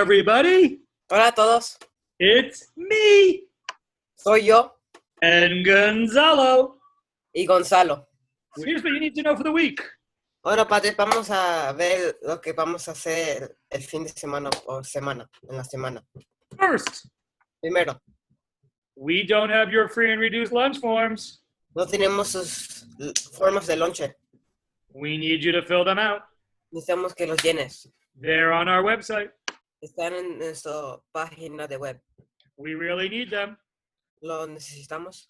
everybody. Hola a todos. It's me Soy yo and Gonzalo. y Gonzalo. Here's what you need to know for the week. Bueno, padre, vamos a ver lo que vamos a hacer el fin de semana o en la semana. First, Primero, we don't have your free and reduced lunch forms. no tenemos sus formas de lonche. We need you to fill them out. Necesitamos que los llenes. They're on our website. Están en nuestra página de web. We really need them. ¿Lo necesitamos?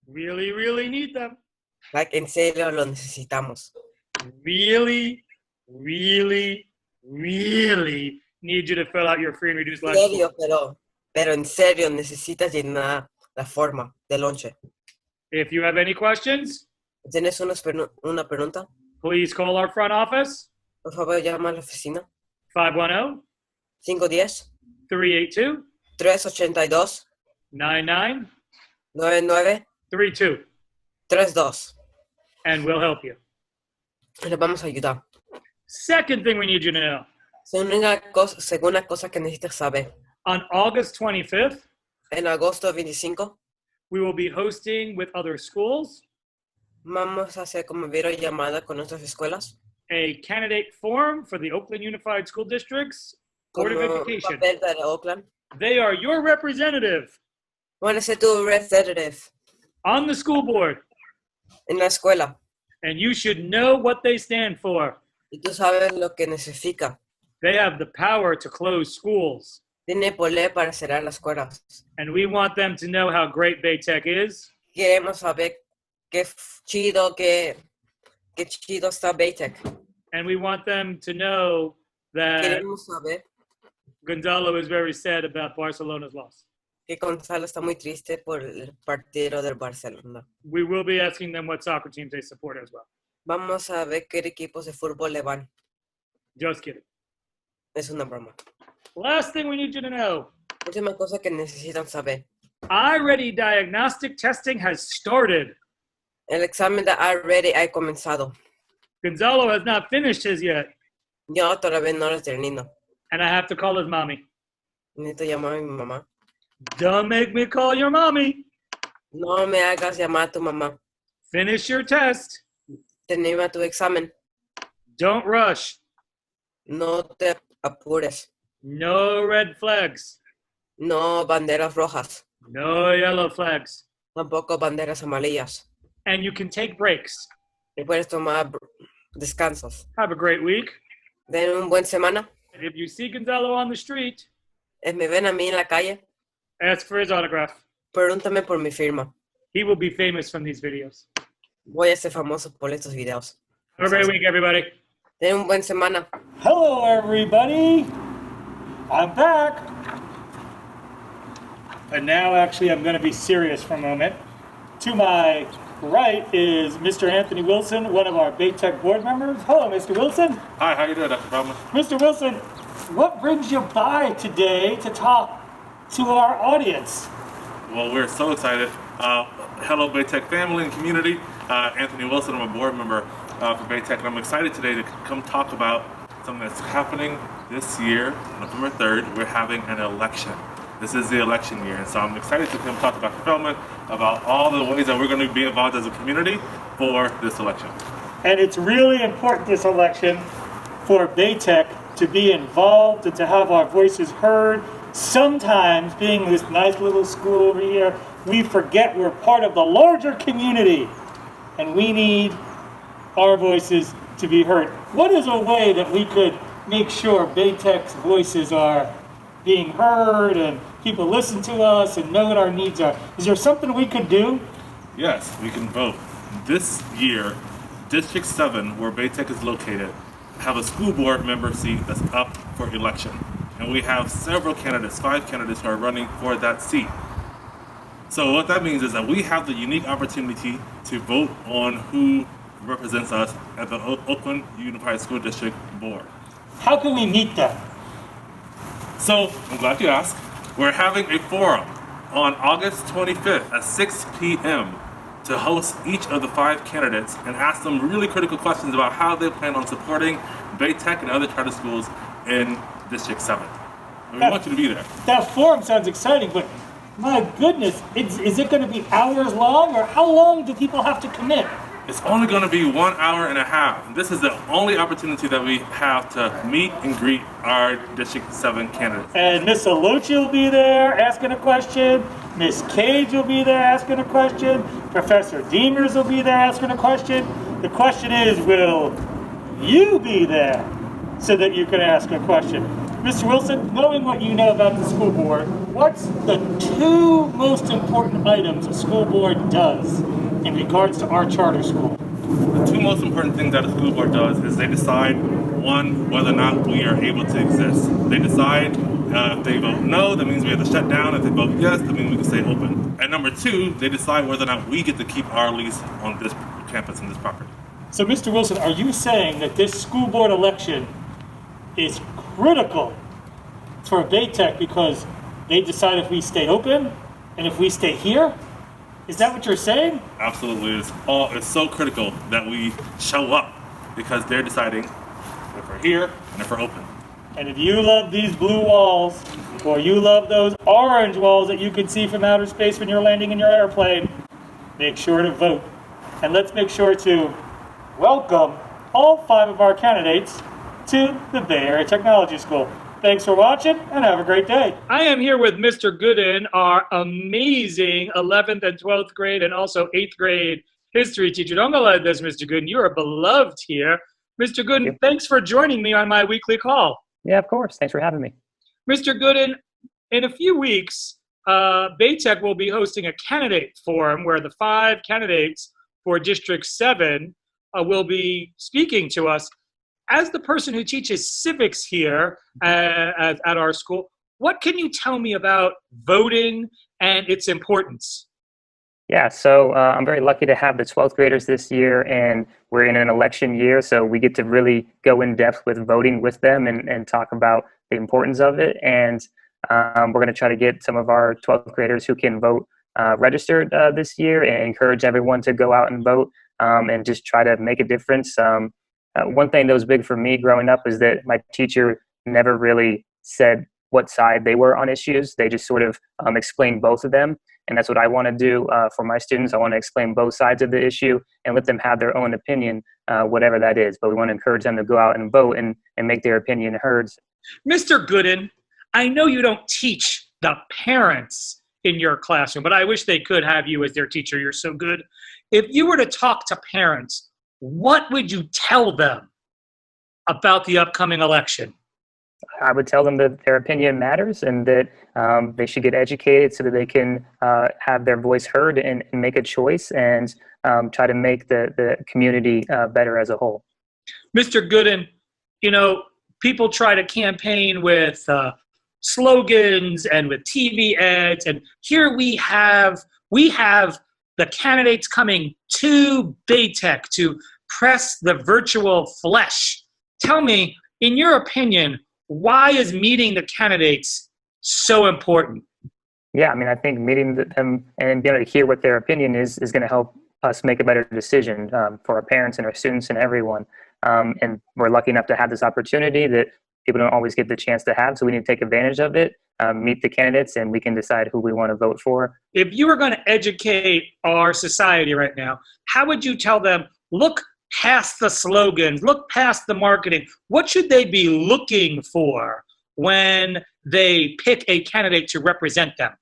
Really, really need them. Like, en serio, lo necesitamos. Really, really, really need you to fill out your free and reduced lunch En serio, form. pero en serio, necesitas llenar la forma de lonche. If you have any questions, ¿Tienes una pregunta? please call our front office, Por favor, llama a la oficina. 510-382-9932. 510-382-9932. And we'll help you. Les vamos a ayudar. Second thing we need you to know. Segunda cosa que necesitas saber. On August 25th, En agosto 25, we will be hosting with other schools vamos a hacer como videollamada con otras escuelas. a candidate forum for the Oakland Unified School District's Board of Como un Education. papel de Oakland. They are your representative Van a ser tu representative on the school board, en la escuela. and you should know what they stand for. Y tú sabes lo que significa. They have the power to close schools, Tiene poder para cerrar las escuelas. and we want them to know how great BayTech is, Queremos saber qué chido está BayTech. and we want them to know that Queremos saber Gonzalo is very sad about Barcelona's loss. que Gonzalo está muy triste por el partido del Barcelona. We will be asking them what soccer teams they support as well. Vamos a ver qué equipos de fútbol le van. Just kidding. Es una broma. Last thing we need you to know. Última cosa que necesitan saber. iReady diagnostic testing has started. El examen de iReady ha comenzado. Gonzalo has not finished his yet, Yo todavía no lo termino. and I have to call his mommy. Necesito llamar a mi mamá. Don't make me call your mommy. No me hagas llamar a tu mamá. Finish your test. Termina tu examen. Don't rush. No te apures. No red flags. No banderas rojas. No yellow flags. Tampoco banderas amarillas. And you can take breaks. Y puedes tomar descansos. Have a great week. Den un buen semana. And if you see Gonzalo on the street, Me ven a mí en la calle. ask for his autograph. Pregúntame por mi firma. He will be famous from these videos. Voy a ser famoso por estos videos. Have a great week, everybody. Den un buen semana. Hello, everybody. I'm back. And now, actually, I'm going to be serious for a moment. To my right is Mr. Anthony Wilson, one of our BayTech board members. Hello, Mr. Wilson. Hi, how you doing, Dr. Feldman? Mr. Wilson, what brings you by today to talk to our audience? Well, we're so excited. Hello, BayTech family and community. Anthony Wilson, I'm a board member for BayTech, and I'm excited today to come talk about something that's happening this year, November 3rd. We're having an election. This is the election year, and so I'm excited to come talk to Dr. Feldman about all the ways that we're going to be involved as a community for this election. And it's really important this election for BayTech to be involved and to have our voices heard. Sometimes, being this nice little school over here, we forget we're part of the larger community, and we need our voices to be heard. What is a way that we could make sure BayTech's voices are being heard and people listen to us and know what our needs are? Is there something we could do? Yes, we can vote. This year, District 7, where BayTech is located, have a school board member seat that's up for election. And we have several candidates, 5 candidates who are running for that seat. So what that means is that we have the unique opportunity to vote on who represents us at the Oakland Unified School District Board. How can we meet them? So I'm glad you asked. We're having a forum on August 25th at 6 p.m. to host each of the 5 candidates and ask them really critical questions about how they plan on supporting BayTech and other charter schools in District 7. And we want you to be there. That forum sounds exciting, but my goodness, is it going to be hours long, or how long do people have to commit? It's only going to be 1 hour and a half. This is the only opportunity that we have to meet and greet our District 7 candidates. And Miss Alochi will be there asking a question. Miss Cage will be there asking a question. Professor Demers will be there asking a question. The question is, will you be there so that you can ask a question? Mr. Wilson, knowing what you know about the school board, what's the 2 most important items a school board does in regards to our charter school? The 2 most important things that a school board does is they decide, 1, whether or not we are able to exist. They decide if they vote no, that means we have to shut down. If they vote yes, that means we can stay open. And number 2, they decide whether or not we get to keep our lease on this campus and this property. So, Mr. Wilson, are you saying that this school board election is critical for BayTech because they decide if we stay open and if we stay here? Is that what you're saying? Absolutely. It's so critical that we show up because they're deciding if we're here and if we're open. And if you love these blue walls, or you love those orange walls that you can see from outer space when you're landing in your airplane, make sure to vote. And let's make sure to welcome all 5 of our candidates to the Bay Area Technology School. Thanks for watching, and have a great day. I am here with Mr. Gooden, our amazing 11th and 12th grade and also 8th grade history teacher. Don't go like this, Mr. Gooden. You are beloved here. Mr. Gooden, thanks for joining me on my weekly call. Yeah, of course. Thanks for having me. Mr. Gooden, in a few weeks, BayTech will be hosting a candidate forum where the 5 candidates for District 7 will be speaking to us. As the person who teaches civics here at our school, what can you tell me about voting and its importance? Yeah, so I'm very lucky to have the 12th graders this year, and we're in an election year, so we get to really go in depth with voting with them and talk about the importance of it. And we're going to try to get some of our 12th graders who can vote registered this year and encourage everyone to go out and vote and just try to make a difference. One thing that was big for me growing up is that my teacher never really said what side they were on issues. They just sort of explained both of them. And that's what I want to do for my students. I want to explain both sides of the issue and let them have their own opinion, whatever that is. But we want to encourage them to go out and vote and make their opinion heard. Mr. Gooden, I know you don't teach the parents in your classroom, but I wish they could have you as their teacher. You're so good. If you were to talk to parents, what would you tell them about the upcoming election? I would tell them that their opinion matters and that they should get educated so that they can have their voice heard and make a choice and try to make the community better as a whole. Mr. Gooden, you know, people try to campaign with slogans and with TV ads, and here we have the candidates coming to BayTech to press the virtual flesh. Tell me, in your opinion, why is meeting the candidates so important? Yeah, I mean, I think meeting them and being able to hear what their opinion is going to help us make a better decision for our parents and our students and everyone. And we're lucky enough to have this opportunity that people don't always get the chance to have, so we need to take advantage of it, meet the candidates, and we can decide who we want to vote for. If you were going to educate our society right now, how would you tell them, look past the slogans, look past the marketing? What should they be looking for when they pick a candidate to represent them?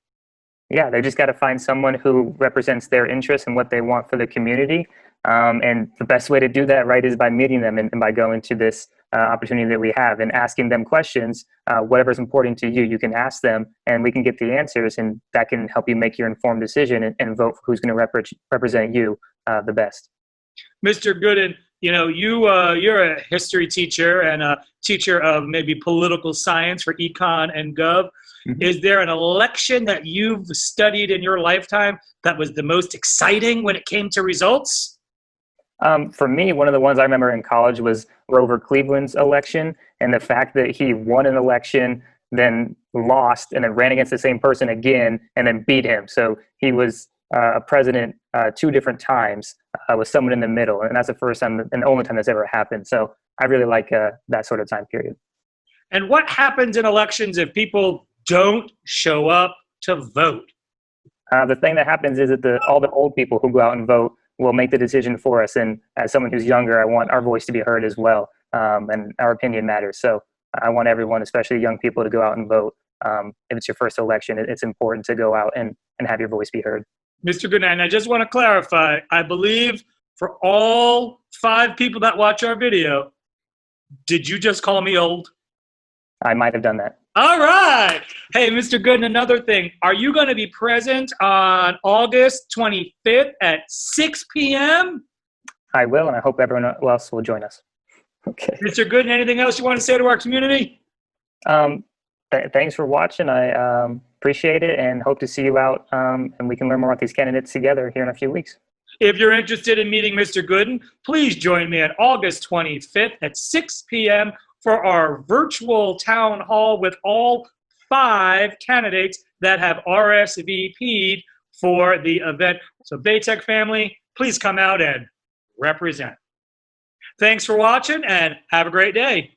Yeah, they just got to find someone who represents their interests and what they want for the community. And the best way to do that, right, is by meeting them and by going to this opportunity that we have and asking them questions. Whatever's important to you, you can ask them and we can get the answers, and that can help you make your informed decision and vote for who's going to represent you the best. Mr. Gooden, you know, you're a history teacher and a teacher of maybe political science for econ and gov. Mm-hmm. Is there an election that you've studied in your lifetime that was the most exciting when it came to results? For me, one of the ones I remember in college was Grover Cleveland's election, and the fact that he won an election, then lost, and then ran against the same person again, and then beat him. So he was a president 2 different times with someone in the middle, and that's the first time and only time that's ever happened. So I really like that sort of time period. And what happens in elections if people don't show up to vote? The thing that happens is that all the old people who go out and vote will make the decision for us. And as someone who's younger, I want our voice to be heard as well. And our opinion matters. So I want everyone, especially young people, to go out and vote. If it's your first election, it's important to go out and have your voice be heard. Mr. Gooden, I just want to clarify, I believe for all 5 people that watch our video, did you just call me old? I might have done that. All right. Hey, Mr. Gooden, another thing. Are you going to be present on August 25th at 6 p.m.? I will, and I hope everyone else will join us. Okay. Mr. Gooden, anything else you want to say to our community? Thanks for watching. I appreciate it and hope to see you out, and we can learn more about these candidates together here in a few weeks. If you're interested in meeting Mr. Gooden, please join me on August 25th at 6 p.m. for our virtual town hall with all 5 candidates that have RSVP'd for the event. So BayTech family, please come out and represent. Thanks for watching and have a great day.